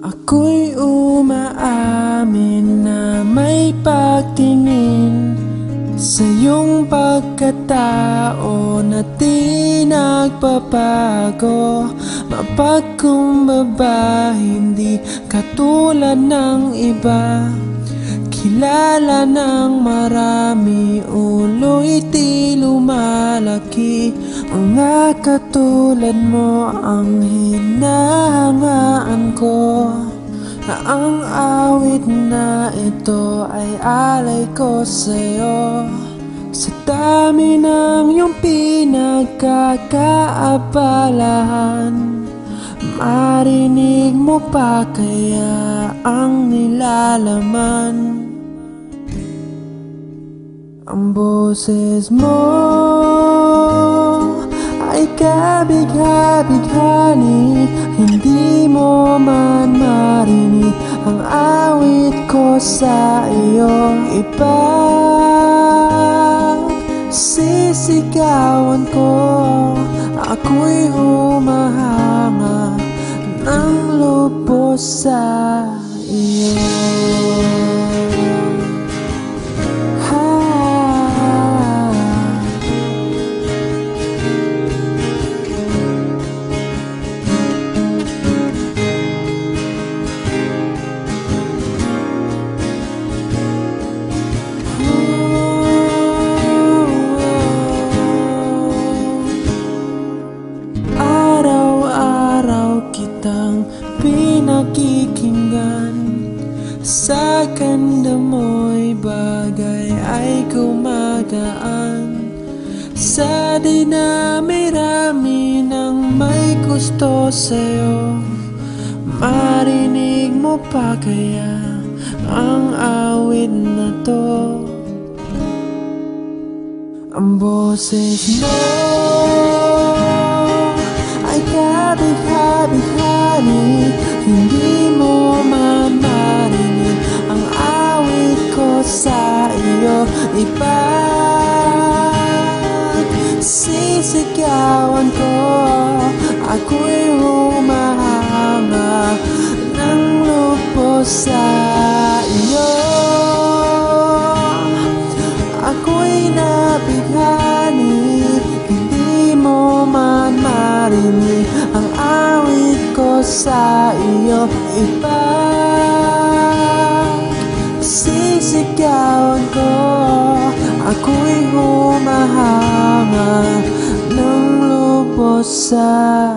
Ako'y umaamin na may pagtingin sa iyong pagkatao na di nagbabago. Mapagkumbaba, hindi katulad ng iba. Kilala ng marami, ulo'y di lumalaki. Mga katulad mo ang hinahangaan ko, na ang awit na ito ay alay ko sa'yo. Sa dami ng iyong pinagkakaabalahan, marinig mo pa kaya ang nilalaman? Ang boses mo ay kabigha-bighani, hindi mo man marinig ang awit ko sa iyong sisigawan ko. Ako'y humahanga ng lubos sa iyo. Pinakikinggan sa ganda mo'y bagay ay gumagaan. Sa dinami-rami ng may gusto sa'yo, marinig mo pa kaya ang awit na to? Ang boses mo ay kabigha-bighani, hindi mo man marinig ang awit ko sa iyo. Ipagsisigawan ko, ako'y humahanga ng lubos sa iyo. Ako'y nabighani, hindi mo man marinig ang awit ko sa iyo. Ipagsisigawan ko, ako'y humahanga ng lubos sa